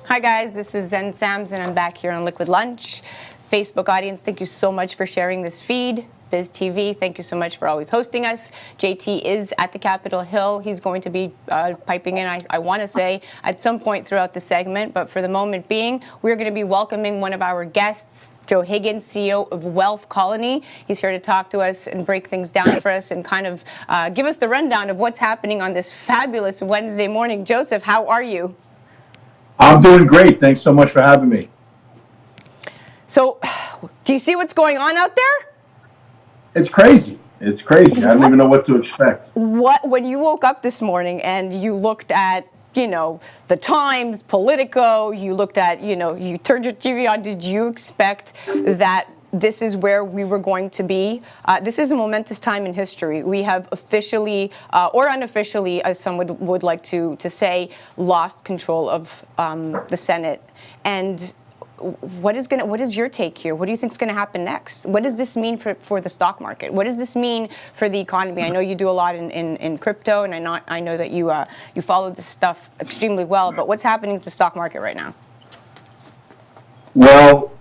Hi guys, this is Zen Sams and I'm back here on Liquid Lunch. Facebook audience, thank you so much for sharing this feed. Biz TV, thank you so much for always hosting us. JT is at the Capitol Hill. He's going to be piping in, I want to say, at some point throughout the segment. But for the moment being, we're going to be welcoming one of our guests, Joe Hagan, CEO of Wealth Colony. He's here to talk to us and break things down for us and kind of give us the rundown of what's happening on this fabulous Wednesday morning. Joseph, how are you? I'm doing great. Thanks so much for having me. So, do you see what's going on out there? It's crazy. It's crazy. I don't even know what to expect. When you woke up this morning and you looked at, the Times, Politico, you looked at, you turned your TV on, did you expect that this is where we were going to be? This is a momentous time in history. We have officially, or unofficially, as some would like to say, lost control of the Senate. And what is your take here? What do you think is going to happen next? What does this mean for the stock market? What does this mean for the economy? I know you do a lot in crypto, and I know that you follow this stuff extremely well. But what's happening to the stock market right now? Well,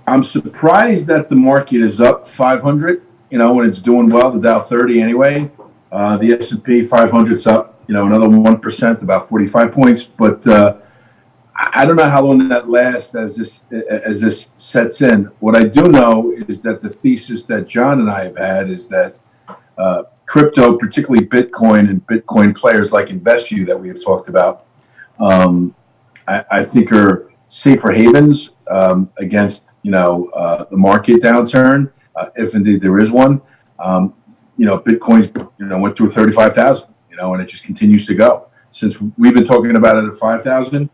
I'm surprised that the market is up 500. When it's doing well, the Dow 30 anyway. The S&P 500's up, another 1%, about 45 points. But I don't know how long that lasts as this sets in. What I do know is that the thesis that John and I have had is that crypto, particularly Bitcoin and Bitcoin players like InvestView that we have talked about, I think are safer havens against the market downturn, if indeed there is one. Bitcoin's went through 35,000, and it just continues to go. Since we've been talking about it at 5,000.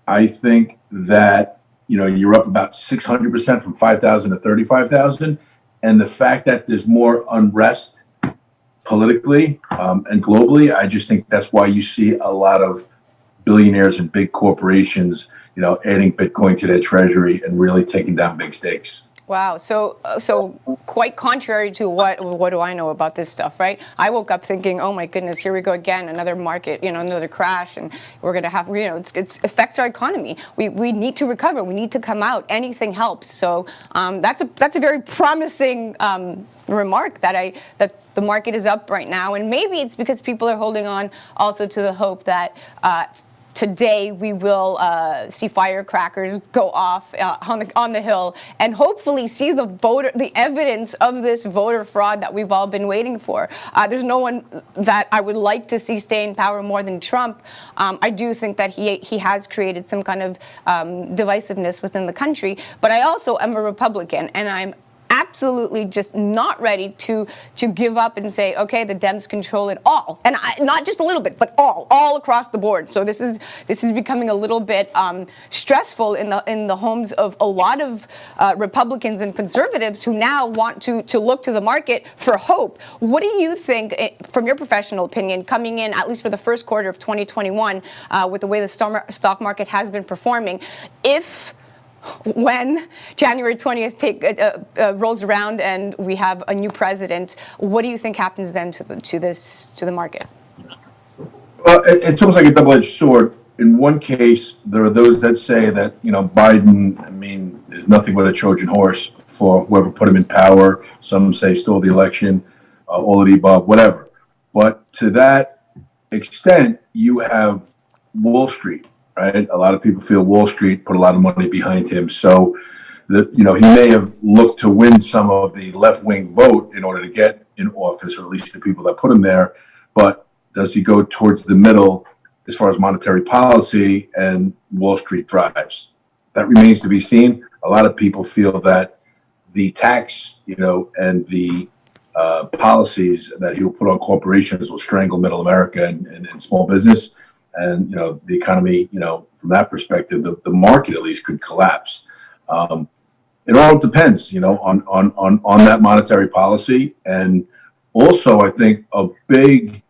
I think that, you're up about 600% from 5,000 to 35,000. And the fact that there's more unrest politically and globally, I just think that's why you see a lot of billionaires and big corporations, adding Bitcoin to their treasury and really taking down big stakes. Wow. So quite contrary to what do I know about this stuff, right? I woke up thinking, oh my goodness, here we go again, another market, another crash, and we're going to have, it affects our economy. We need to recover. We need to come out. Anything helps. So that's a very promising remark that the market is up right now, and maybe it's because people are holding on also to the hope that today we will see firecrackers go off on the Hill and hopefully see the evidence of this voter fraud that we've all been waiting for. There's no one that I would like to see stay in power more than Trump. I do think that he has created some kind of divisiveness within the country, but I also am a Republican, and I'm absolutely just not ready to give up and say, okay, the Dems control it all, and not just a little bit, but all across the board. So this is becoming a little bit stressful in the homes of a lot of Republicans and conservatives who now want to look to the market for hope. What do you think, from your professional opinion, coming in at least for the first quarter of 2021, with the way the stock market has been performing, when January 20th rolls around and we have a new president, what do you think happens then to the market? Well, it's almost like a double-edged sword. In one case, there are those that say that Biden, is nothing but a Trojan horse for whoever put him in power. Some say stole the election, all of the above, whatever. But to that extent, you have Wall Street. Right, a lot of people feel Wall Street put a lot of money behind him, so that he may have looked to win some of the left-wing vote in order to get in office, or at least the people that put him there. But does he go towards the middle as far as monetary policy, and Wall Street thrives? That remains to be seen. A lot of people feel that the tax, and the policies that he will put on corporations will strangle middle America and small business. And, the economy, from that perspective, the market at least could collapse. It all depends, on that monetary policy. And also, I think a big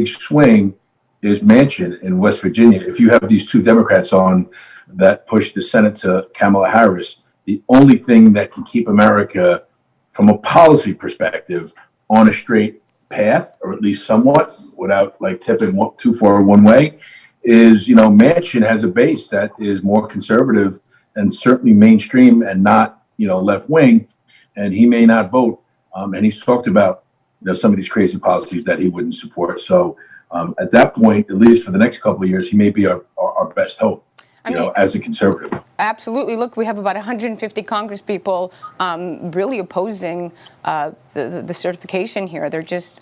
swing is Manchin in West Virginia. If you have these two Democrats on that push the Senate to Kamala Harris, the only thing that can keep America, from a policy perspective, on a straight path, or at least somewhat, without tipping too far one way, is, Manchin has a base that is more conservative and certainly mainstream and not, left wing, and he may not vote. And he's talked about, some of these crazy policies that he wouldn't support. So at that point, at least for the next couple of years, he may be our best hope, as a conservative. Absolutely. Look, we have about 150 Congress people really opposing the certification here. They're just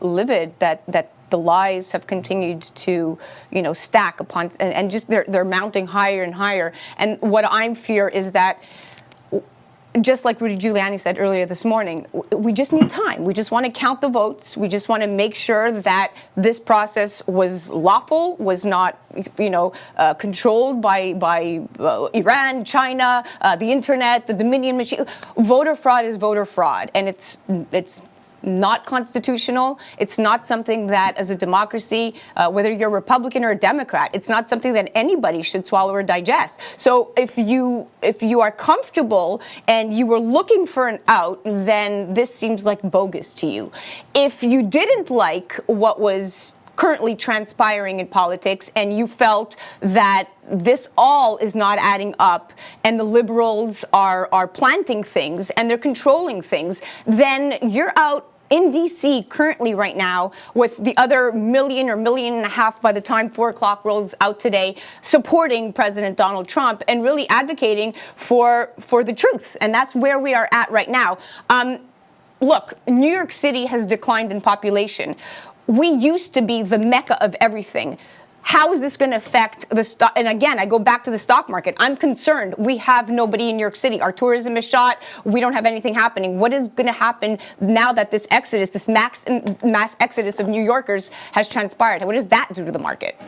livid that the lies have continued to, stack upon, and just they're mounting higher and higher. And what I fear is that, just like Rudy Giuliani said earlier this morning, we just need time. We just want to count the votes. We just want to make sure that this process was lawful, was not, controlled by Iran, China, the internet, the Dominion machine. Voter fraud is voter fraud, and it's not constitutional. It's not something that, as a democracy, whether you're a Republican or a Democrat, it's not something that anybody should swallow or digest. So if you are comfortable and you were looking for an out, then this seems like bogus to you. If you didn't like what was currently transpiring in politics and you felt that this all is not adding up and the liberals are planting things and they're controlling things, then you're out in D.C. currently right now with the other 1 million or 1.5 million by the time 4 o'clock rolls out today, supporting President Donald Trump and really advocating for the truth. And that's where we are at right now. Look, New York City has declined in population. We used to be the mecca of everything. How is this going to affect the stock? And again, I go back to the stock market. I'm concerned. We have nobody in New York City. Our tourism is shot. We don't have anything happening. What is going to happen now that this exodus, this mass exodus of New Yorkers has transpired? What does that do to the market?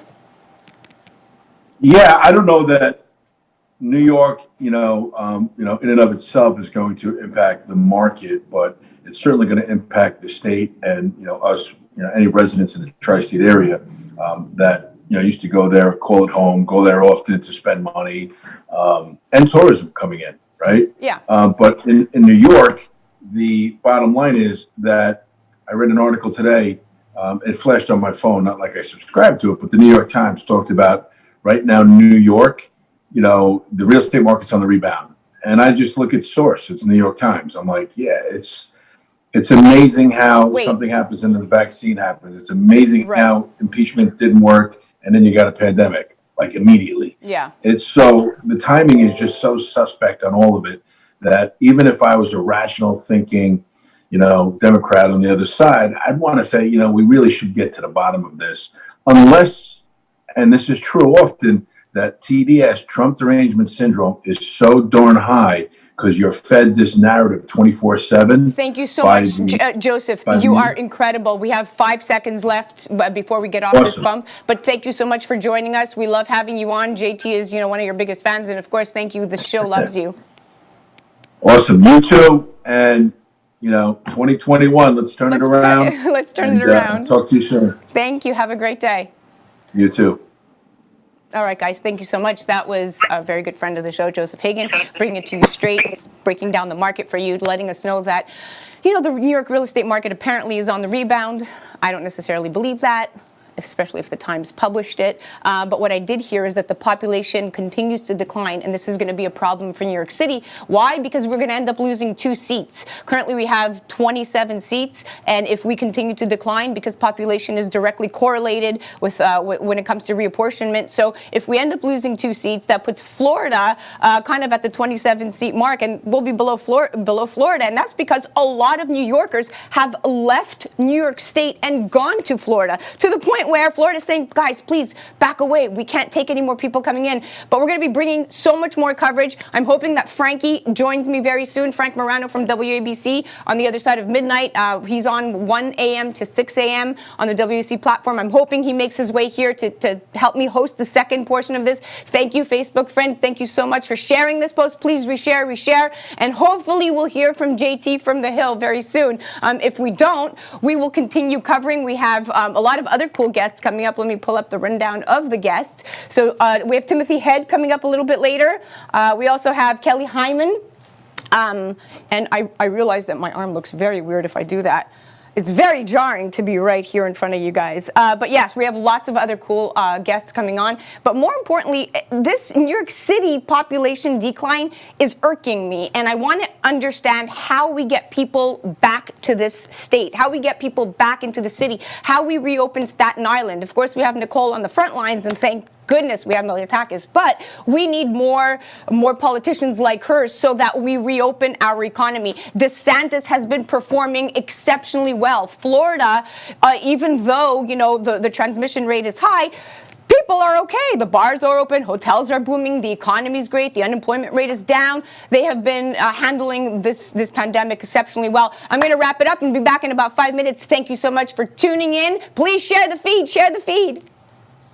Yeah, I don't know that New York, in and of itself is going to impact the market, but it's certainly going to impact the state and, us, any residents in the tri-state area that, used to go there, call it home, go there often to spend money, and tourism coming in, right? Yeah. But in New York, the bottom line is that I read an article today. It flashed on my phone, not like I subscribed to it, but the New York Times talked about right now, New York, the real estate market's on the rebound. And I just look at source. It's New York Times. I'm like, yeah, it's amazing how something happens and the vaccine happens. It's amazing how impeachment didn't work. And then you got a pandemic, like immediately. Yeah. It's so, the timing is just so suspect on all of it that even if I was a rational thinking, Democrat on the other side, I'd want to say, we really should get to the bottom of this. Unless, and this is true often, that TDS, Trump derangement syndrome, is so darn high because you're fed this narrative 24/7. Thank you so much, Joseph. You are incredible. We have 5 seconds left before we get off this bump. But thank you so much for joining us. We love having you on. JT is, one of your biggest fans. And of course, thank you. The show loves you. Awesome. You too. And, 2021, let's turn it around. Let's turn it around. Talk to you soon. Thank you. Have a great day. You too. All right, guys, thank you so much. That was a very good friend of the show, Joseph Hagan, bringing it to you straight, breaking down the market for you, letting us know that, the New York real estate market apparently is on the rebound. I don't necessarily believe that, especially if the Times published it. But what I did hear is that the population continues to decline, and this is going to be a problem for New York City. Why? Because we're going to end up losing 2 seats. Currently, we have 27 seats, and if we continue to decline, because population is directly correlated with when it comes to reapportionment. So if we end up losing 2 seats, that puts Florida kind of at the 27-seat mark, and we'll be below Florida. And that's because a lot of New Yorkers have left New York State and gone to Florida, to the point where Florida is saying, guys, please back away. We can't take any more people coming in. But we're going to be bringing so much more coverage. I'm hoping that Frankie joins me very soon. Frank Morano from WABC on the other side of midnight. He's on 1 a.m. to 6 a.m. on the WABC platform. I'm hoping he makes his way here to help me host the second portion of this. Thank you, Facebook friends. Thank you so much for sharing this post. Please reshare. And hopefully we'll hear from JT from the Hill very soon. If we don't, we will continue covering. We have a lot of other cool guests coming up. Let me pull up the rundown of the guests. So we have Timothy Head coming up a little bit later. We also have Kelly Hyman. And I realize that my arm looks very weird if I do that. It's very jarring to be right here in front of you guys. But yes, we have lots of other cool guests coming on. But more importantly, this New York City population decline is irking me. And I want to understand how we get people back to this state, how we get people back into the city, how we reopen Staten Island. Of course, we have Nicole on the front lines, and thank goodness we have Militakis, but we need more politicians like her so that we reopen our economy. DeSantis has been performing exceptionally well. Florida, even though, you know, the transmission rate is high, people are okay. The bars are open, hotels are booming, the economy is great, the unemployment rate is down. They have been handling this pandemic exceptionally well. I'm going to wrap it up and be back in about 5 minutes. Thank you so much for tuning in. Please share the feed. Share the feed.